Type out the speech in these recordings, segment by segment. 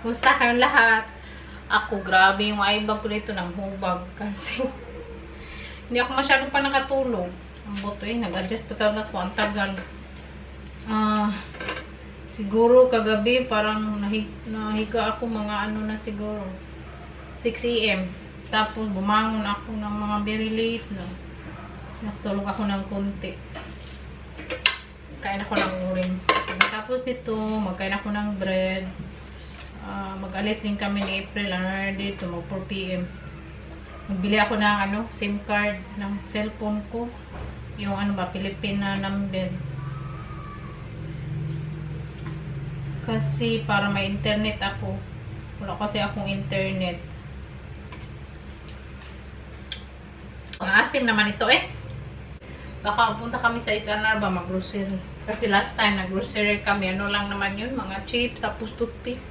Kumusta kayong lahat? Ako, grabe yung eyebag ko dito ng hubag kasi hindi ako masyadong pa nakatulog. Ang buto nag-adjust pa talaga ako. Ang tagal. Siguro kagabi parang nahiga ako mga ano na siguro 6 AM. Tapos bumangon ako ng mga very late na. Natulog ako ng konti. Kain ako ng orange. Tapos dito, magkain ako ng bread. Mag-alis din kami ni April dito, mag 4 PM. Magbili ako ng SIM card ng cellphone ko. Yung Philippine number. Kasi para may internet ako. Wala kasi akong internet. Ang asim naman ito Baka punta kami sa Isanar ba mag-grocery. Kasi last time nag-grocery kami. Ano lang naman yun, mga chips, tapos toothpaste.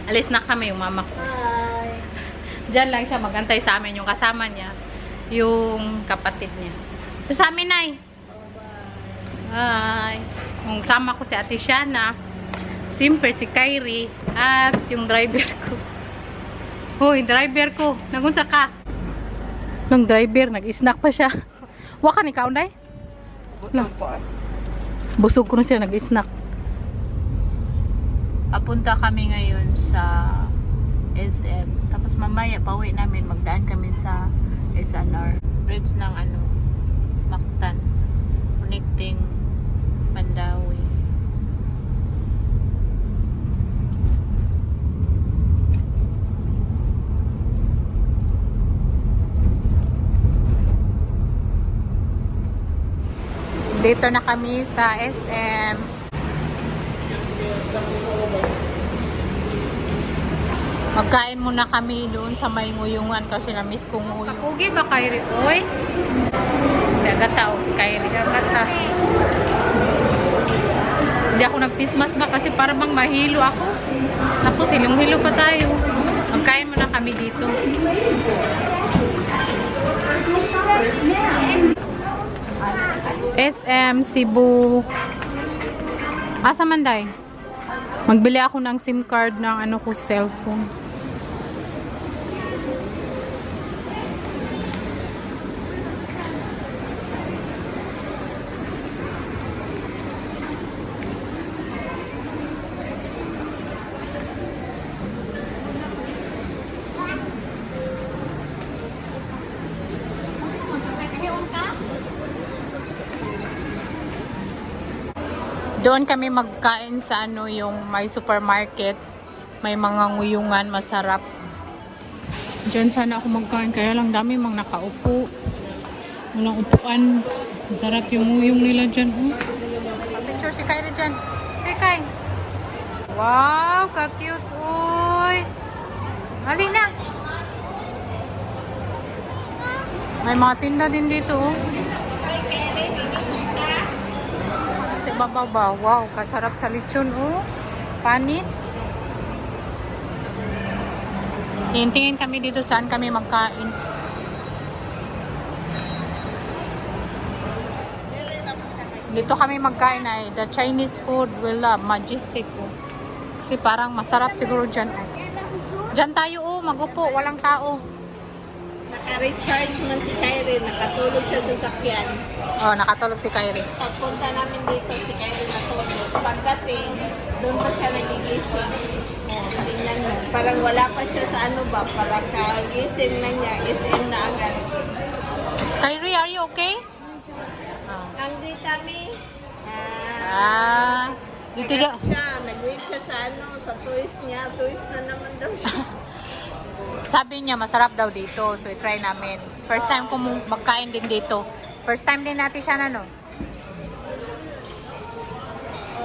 Alis na kami, yung mama ko. Hi! Diyan lang siya magantay sa amin, yung kasama niya. Yung kapatid niya. Ito sa amin, Nay. Hi! Yung sama ko si Ate Shana. Siyempre si Kyrie. At yung driver ko. Hoy, driver ko. Nagunsa ka. Nung driver, nag-snack pa siya. Wakan ikaw, Nay? Busog ko na siya, nag-snack. Papunta kami ngayon sa SM. Tapos mamaya, pauwi namin. Magdaan kami sa SNR. Bridge ng Mactan. Connecting Mandawi. Dito na kami sa SM. Magkain muna kami doon sa may nguyungan kasi na-miss kong nguyung. Kapugi ba Kyrie? Oy? Si Agata si Kyrie. Agata. Hindi ako nag-pismas ba kasi para bang mahilo ako. Tapos hilong-hilo pa tayo. Magkain muna kami dito. SM Cebu. Asa man day? Magbili ako ng SIM card ng cellphone. Doon kami magkain sa yung may supermarket. May mga nguyungan, masarap. Diyan sana ako magkain. Kaya lang dami mang nakaupo. Walang upuan. Masarap yung nguyung nila dyan. Picture si Kyrie dyan. Hey, Kai. Wow, ka-cute. Uy. Hali na. May mga tinda din dito. Bababa. Wow, kasarap sa lechon panit. Tingin kami dito saan kami magkain. Dito kami magkain the Chinese food will love Majestic kasi parang masarap siguro dyan. Dyan tayo magupo, walang tao. Naka-recharge man si Kyrie, nakatulog siya sa sakyan. Nakatulog si Kyrie. Pagpunta namin dito, si Kyrie natulog. Pagdating, doon pa siya nagigising. Tingnan mo. Parang wala pa siya sa parang kagising na niya, isim na agad. Kyrie, are you okay? Hungry kami. Dito siya. Nag-wait siya sa toys niya. Toys na naman daw siya. Sabi niya, masarap daw dito. So, i-try namin. First time ko magkain din dito. First time din natin siya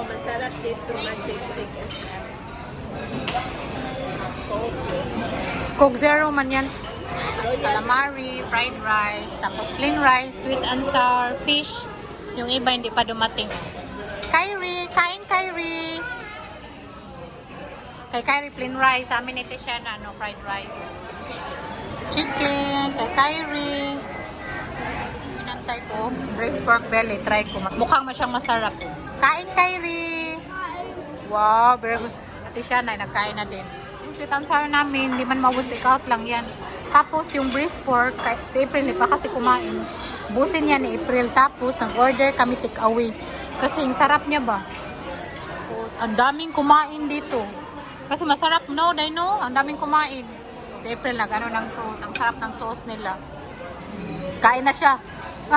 Masarap dito. Majestic. Coke Zero man yan. Calamari, fried rice, tapos plain rice, sweet and sour, fish. Yung iba hindi pa dumating. Kyrie, kain Kyrie. Kay Kyrie plain rice, sa amin ito siya fried rice. Chicken, kay Kyrie. Inantay ko, braised pork belly, try ko. Mukhang masyang masarap. Kain Kyrie. Wow, very good. Ate Shana, nagkain na din. Si Tansar namin, di man maubos, take out lang yan. Tapos yung breast pork, si April di pa kasi kumain. Busin niya ni April. Tapos nag-order kami take away. Kasi yung sarap niya ba? Tapos ang daming kumain dito. Kasi masarap, no? Day no? Ang daming kumain. Si April nag-ano ng sauce. Ang sarap ng sauce nila. Kain na siya.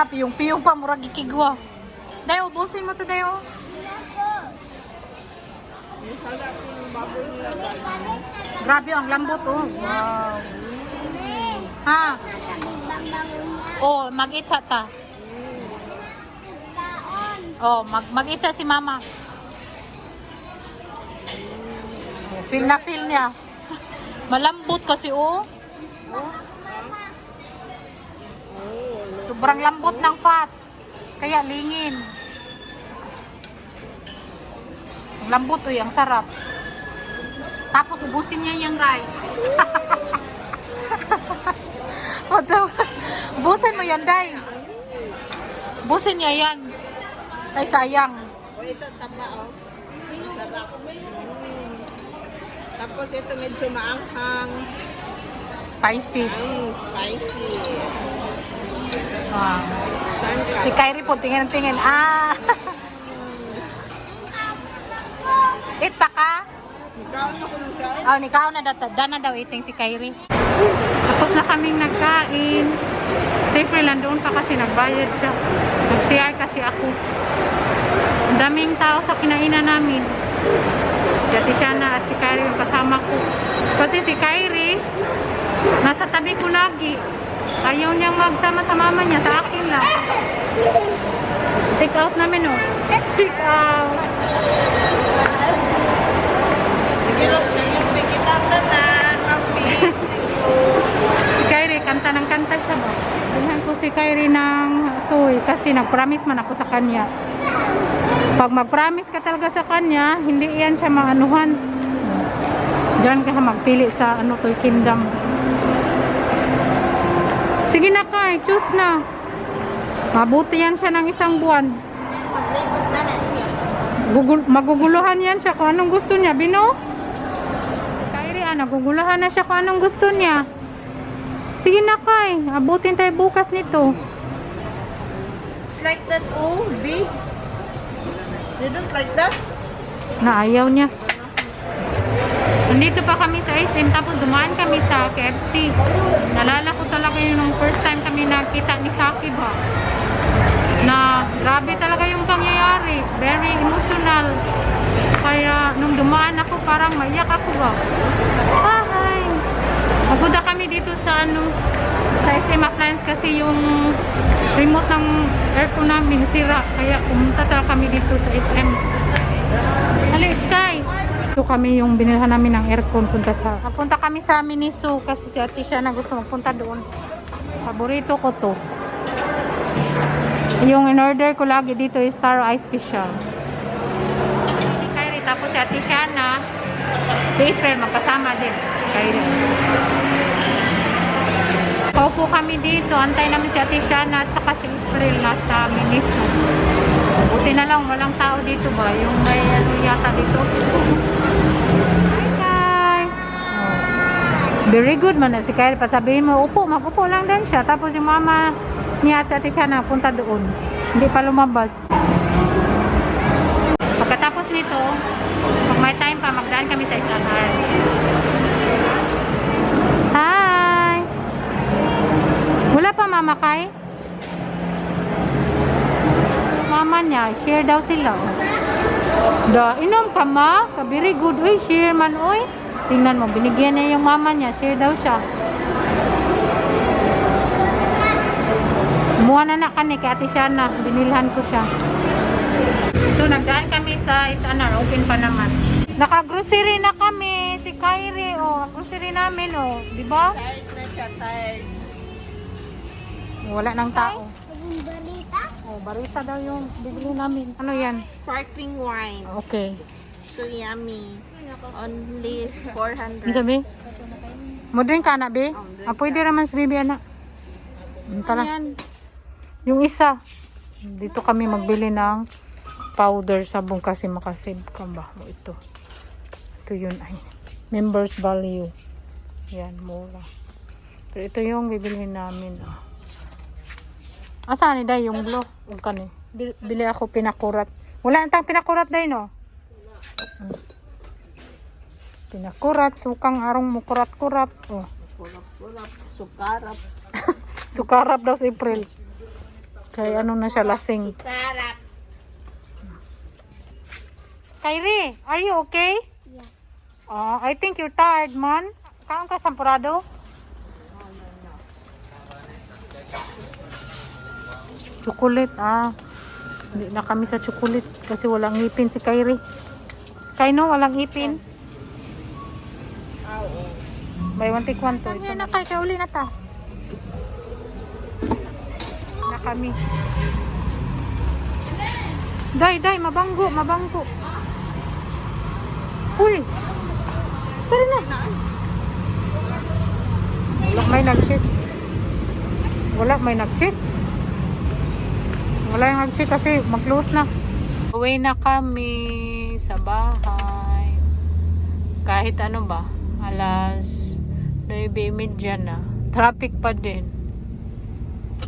Piyong pa, murag ikigwa. Dayo, ubusin mo to, Dayo. Masarap yung baboy nila guys. Grabe, ang lambot, oh. Wow. Ha? Oh, mag-itsa ta. Oh, mag-itsa si Mama. Oh, feel na feel niya. Malambot kasi, oh. Sobrang lambot ng fat. Kaya lingin. Ang lambot, oh, ang sarap. Tapos ubusin niya yung rice. Busin mo yan, Day. Busin niya yan. Ay, sayang. O ito, taba oh. Sarap. Tapos ito medyo maanghang. Spicy. Spicy. Wow. Saan ka? Si Kyrie po, tingin. Ah! Eat pa ka? Ikaw na kung saan? Oh, nikaw na dana daw eating si Kyrie. Tapos na kaming nagkain. Siyempre, landoon pa kasi nagbayad siya. Nag-CR kasi ako. Ang daming tao sa kinainan namin. Si Ate Shana at si Kyrie yung kasama ko. Kasi si Kyrie, nasa tabi ko lagi. Ayaw niyang magsama sa mama niya, sa akin lang. Take out namin, oh. Take out. Sige, look na yung bigitatan na. Si Kyrie, kanta ng kanta siya ba? Bilhan ko si Kyrie ng toy kasi nag-promise man ako sa kanya. Pag mag-promise ka talaga sa kanya, hindi yan siya maanuhan. Diyan ka magpili sa toy kingdom. Sige na Kay, choose na. Mabuti yan siya ng isang buwan. Maguguluhan yan siya kung anong gusto niya, Bino? Kyrie, naguguluhan na siya kung anong gusto niya. Sige na Kay, abutin tayo bukas nito. It's like that, oh, big. You don't like that? Naayaw niya. Nandito pa kami sa SM, tapos dumaan kami sa KFC. Nalala ko talaga yun nung first time kami nakita ni Saki ba. Na grabe talaga yung pangyayari. Very emotional. Kaya nung dumaan ako, parang maiyak ako ba. Hi! Maguda kami dito sa sa SM Appliance kasi yung remote ng aircon namin sira. Kaya pumunta talaga kami dito sa SM. Halis Sky! Ito kami yung binilhan namin ng aircon. Magpunta kami sa Miniso kasi si Ate siya na gusto magpunta doon. Paborito ko to. Yung in-order ko lagi dito is Star Ice Special. Si Kyrie, tapos si Ate Shana, si April, magkasama din. Kyrie. Paupo kami dito. Antay namin si Ate Shana at saka si April nasa Miniso. Buti na lang, walang tao dito ba? Yung may yata dito. Hi! Very good man na si Kyrie. Pasabihin mo, upo, mag-upo lang din siya. Tapos yung mama niya at si Ate Shana punta doon. Hindi pa lumabas. Pagkatapos nito, pag may time pa, magdaan kami sa SNR. Hi! Wala pa Mama Kay? Mama niya, share daw sila. Inom ka ma? Very good. Uy, share man uy. Tingnan mo, binigyan niya yung mama niya. Share daw siya. Muha na kani kay Ate Shana. Binilhan ko siya. So, nagdaan kami sa SNR. Open pa naman. Naka-grocery na kami. Si Kyrie, oh. Grocery namin, oh. Diba? Tired na siya, tired. Wala nang tao. Balita? Oh, barita daw yung bibili namin. Ano yan? Sparkling wine. Okay. So yummy. Only Ano 400. sabi? Mo drink ka na, be? drink Pwede naman sa bibi, anak. Tara. Yung isa. Dito kami magbili ng powder sabong kasi makasave ka ba mo ito. ito yun ay members value. Yan, mura. Pero ito yung bibilhin namin. Saan ni day yung glow? Huwag ka ni. Bili ako pinakurat. Wala nang pinakurat day no? Pinakurat, sukang arong mukurat-kurat. Oh. Kurap-kurap, sukarap. Sukarap daw si April. Kaya ano na siya lasing. Sukarap. Kyrie, are you okay? Yeah. Oh, I think you're tired, man. Kaon ka sampurado? Chocolate, Hindi na kami sa chocolate kasi walang ngipin si Kyrie. Kaino, walang ngipin. May one take one to. Ito na kay uli na ta. Na kami. Day, mabanggo. Uy! Tara na. Wala may nag-check. Wala yung nag-check kasi mag-close na. Uwi na kami sa bahay. Kahit ano ba, alas 9:30 na. Traffic pa din.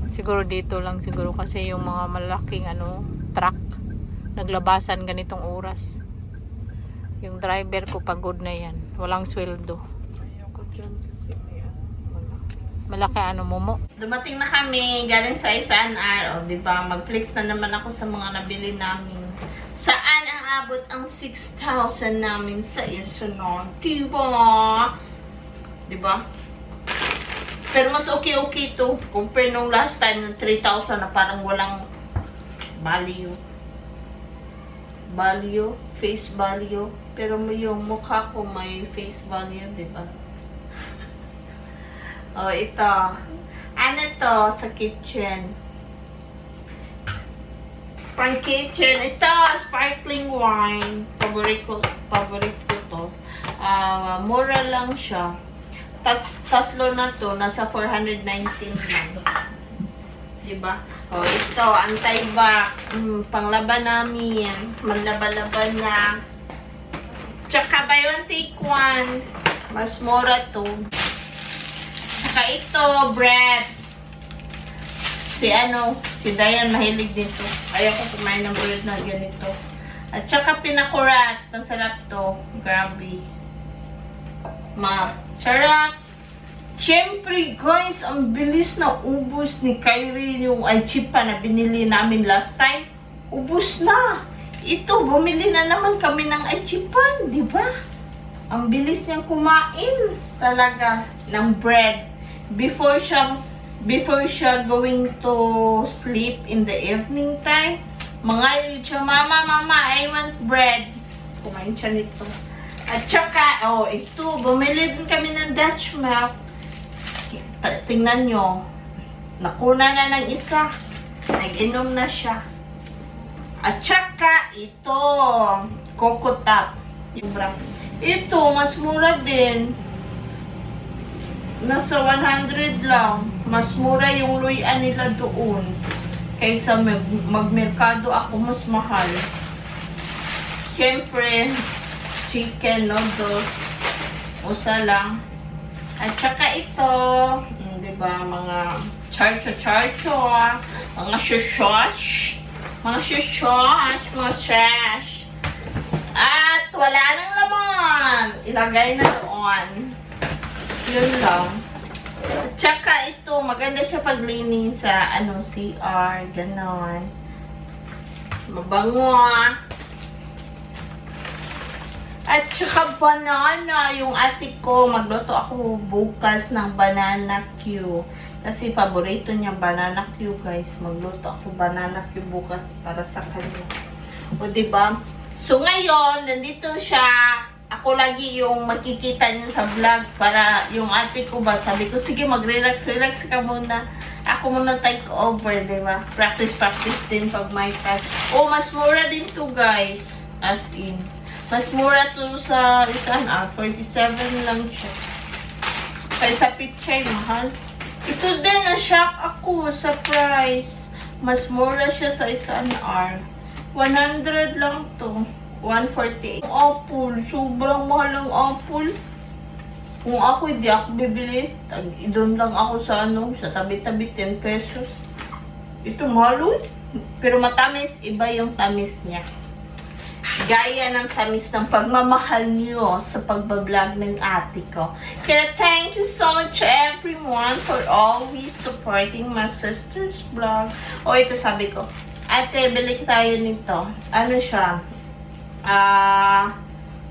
Siguro dito lang siguro kasi yung mga malaking truck naglabasan ganitong oras. Yung driver ko pagod na yan. Walang sweldo. Ayoko dyan kasi Malaki momo. dumating na kami galing sa SNR. O, diba? Mag-flex na naman ako sa mga nabili namin. Saan ang abot ang 6,000 namin sa SNR? Diba? Pero mas okay to. Compare nung last time ng 3,000 na parang walang value. Face value. Pero yung mukha ko may face value, diba? Oh, ito. Ano to sa kitchen? Pang kitchen. Ito, sparkling wine. Favorite ko to. Mura lang siya. Tatlo na to. Nasa 419 lang. Diba? Oh, ito. Anti-bac. Panglaban namin. Maglaba-laban na. Tsaka buy one take one. Mas mura to. Tsaka ito, bread. Si Dayan mahilig dito. Ayoko kumain ng bread na ganito. At tsaka pinakurat. Masarap to. Grabe. Masarap. Siyempre, guys, ang bilis na ubos ni Kyrie yung alchipa na binili namin last time. Ubos na. Ito, bumili na naman kami ng alchipan, di ba? Ang bilis niyang kumain talaga ng bread. Before siya going to sleep in the evening time, mga siya, Mama, I want bread. Kumain siya nito. At saka, ito, bumili din kami ng Dutch milk. Tingnan nyo, nakuna na ng isa. Nag-inom na siya. At saka, ito, Coco Top. Ito, mas mura din. Nasa 100 lang. Mas mura yung luyan nila doon. Kaysa magmerkado ako, mas mahal. Siyempre, chicken, noodles, usa lang. At saka ito, diba, mga charcho, mga shush, mga trash. At wala nang laman. Ilagay na doon. Yun lang. At saka ito, maganda siya paglinis sa CR, ganon. Mabango. At saka banana, yung ate ko, magluto ako bukas ng banana Q. Kasi paborito niya banana Q, guys. Magluto ako banana Q bukas para sa kanya. O, diba? So, ngayon, nandito siya. Ako lagi yung makikita niyo sa vlog para yung ate ko ba, sabi ko, sige, mag-relax ka muna. Ako muna take over, diba? Practice din pag may class. O, mas mura din to, guys. As in. Mas mura to sa 47 lang siya. Kaysa pichay, mahal. Ito din, na-shock ako sa price. Mas mura siya sa 1 hour. 100 lang to. 148. Apple. Sobrang mahal ang apple. Kung ako, hindi ako bibili. Doon lang ako sa sa tabi-tabi, 10 pesos. Ito, mahal. Pero matamis, iba yung tamis niya. Gaya ng tamis ng pagmamahal niyo sa pagbablog ng ate ko. Kaya thank you so much everyone for always supporting my sister's vlog. O ito sabi ko, ate, bili tayo nito. Ano siya?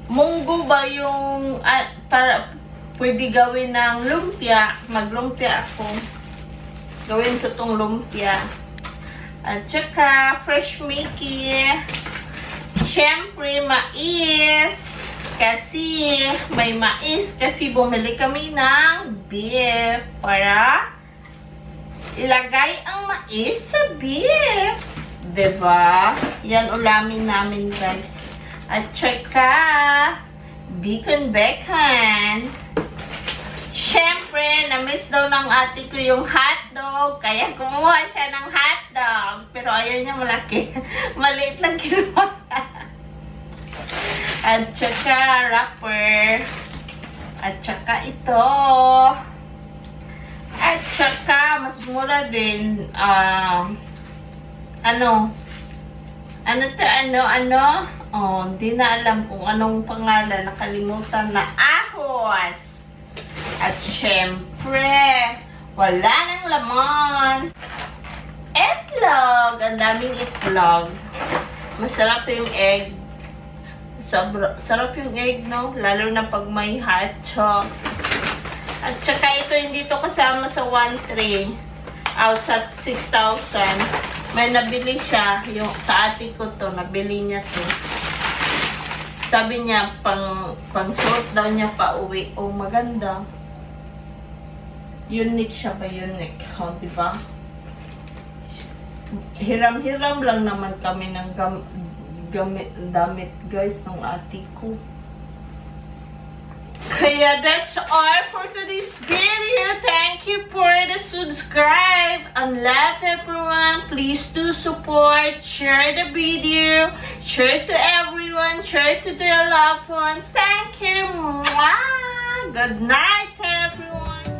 Munggo ba yung, para, pwede gawin ng lumpia. Maglumpia ako. Gawin ko tong lumpia. At saka, fresh Mickey. Siyempre, mais. Kasi, may mais. Kasi bumili kami ng beef. Para ilagay ang mais sa beef. Diba? Yan ulamin namin, guys. At saka, bacon. Siyempre, na-miss daw ng ate ko yung hotdog. Kaya kumuha siya ng hotdog. Pero ayaw niya malaki. Maliit lang kinuha. At saka, wrapper. At saka ito. At saka, mas mura din. Ano? Oh, hindi na alam kung anong pangalan. Nakalimutan na. Ahos! At syempre, wala nang laman. Itlog! Ang daming itlog. Masarap yung egg. Sarap yung egg, no? Lalo na pag may hot choc. At saka ito, hindi to kasama sa 1.3. Sa 6,000. May nabili siya. Yung, sa ate ko to, nabili niya to. Sabi niya, pang suot daw niya pa uwi. Oh, maganda. Unique siya ba? Unique. O, diba? Hiram-hiram lang naman kami ng damit, guys, ng ate ko. Kaya that's all for today's video. Thank you for the subscribe and love everyone. Please do support, share the video, share to everyone, share to their loved ones. Thank you. Mwah! Good night, everyone.